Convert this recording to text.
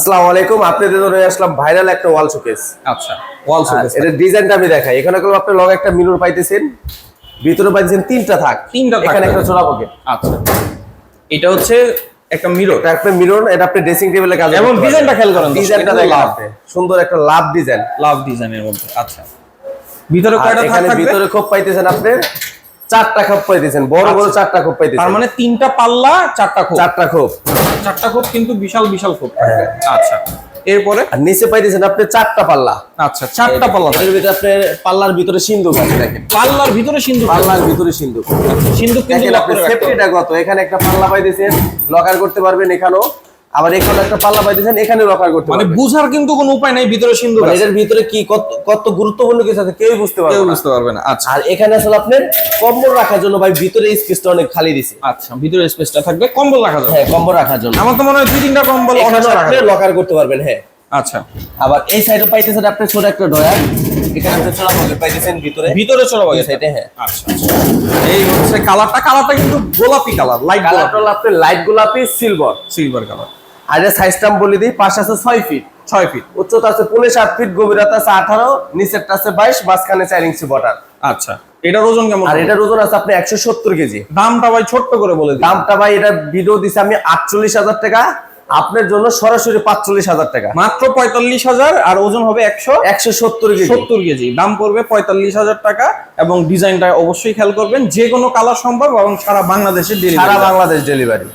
আসসালামু আলাইকুম। আপনাদের জন্য আসলাম ভাইরাল একটা ওয়াল শোকেস। আচ্ছা, ওয়াল শোকেস। এর ডিজাইনটা আমি দেখাই। এখানে কেবল আপনি লগে একটা মিরর পাইতেছেন, ভিতরে পাইতেছেন তিনটা থাক, এখানে একটা ছোড়া পকেট। আচ্ছা, এটা হচ্ছে একটা মিরর, এটা একটা মিরর, এটা আপনি ড্রেসিং টেবিলে কাজ করতে এবং পারবেন। ডিজাইনটা খেয়াল করেন, ডিজাইনটা দেখেন আপনি, সুন্দর একটা লাভ ডিজাইন, লাভ ডিজাইনের মধ্যে। আচ্ছা, ভিতরে কয়টা থাক এখানে থাকবে? ভিতরে খোপ পাইতেছেন আপনি চারটা খোপ পাইতেছেন, বড় বড় চারটা খোপ পাইতেছেন। তার মানে তিনটা পাল্লা, চারটা খোপ। চারটা খোপ, চারটা খোপ কিন্তু বিশাল বিশাল খোপ থাকবে। আচ্ছা, এরপরে আর নিচে পাইতেছেন আপনি চারটা পাল্লা। আচ্ছা, চারটা পাল্লা। এর ভিতরে আপনি পাল্লার ভিতরে সিন্ধুক আছে দেখেন, পাল্লার ভিতরে সিন্ধুক, পাল্লার ভিতরে সিন্ধুক। সিন্ধুক কিন্তু দেখেন লক আপনি করে রাখতে হবে। সেফটিটা কত, এখানে একটা পাল্লা পাইতেছেন লকার করতে পারবেন, এখানেও আবার এখানে একটা পাল্লা পাইতেছেন, এখানে লকার করতে মানে পারবেন। বুঝার কিন্তু কোনো উপায় নাই ভিতরে সিন্ধুক মানে আছে। এটার ভিতরে কি কত কত গুরুত্বপূর্ণ কিছু আছে কেউ বুঝতে পারবে কেউ না। বুঝতে পারবে না। আচ্ছা, আর এখানে আসলে আপনার কম্বল রাখার জন্য ভাই ভিতরে স্পেসটা অনেক খালি দিছে। আচ্ছা, ভিতরে স্পেসটা থাকবে, কম্বল রাখা যাবে। হ্যাঁ, কম্বল রাখার জন্য আমার তো মনে হয় দুই তিনটা কম্বল এখানে অনায়াসে রাখা আপনি যাবে। লকার করতে পারবেন। হ্যাঁ, আচ্ছা, আবার এই সাইডে পাইতেছেন আপনি ছোট একটা ডয়ার, এখানে আপনি ছোট পকেট পাইতেছেন ভিতরে ভিতরে চলো এই সাইডে। হ্যাঁ, আচ্ছা, এই হচ্ছে কালারটা কিন্তু গোলাপি কালার, লাইট কালারটা হলো আপনি লাইট গোলাপি সিলভার। Silver colour. আর এর সাইজটা আমি বলে দিই, পাশে আছে 6 ফিট, 6 ফিট। উচ্চতা আছে 7 ফিট, গভীরতা আছে 18, নিচেরটা আছে 22, মাঝখানে 4 ইঞ্চি বর্ডার। আচ্ছা, এটার ওজন কেমন? আর এটার ওজন আছে আপনি 170 কেজি। দামটা ভাই ছোট্ট করে বলে দিন। দামটা ভাই এটা ভিডিও দিছি আমি 48,000 টাকা, আপনার জন্য সরাসরি 45,000 টাকা। মাত্র 45,000, আর ওজন হবে 170 কেজি। 170 কেজি। দাম পড়বে 45,000 টাকা, এবং ডিজাইনটা অবশ্যই খেয়াল করবেন। যে কোনো কালার সম্ভব এবং সারা বাংলাদেশের সারা ডেলিভারি। বাংলাদেশ ডেলিভারি।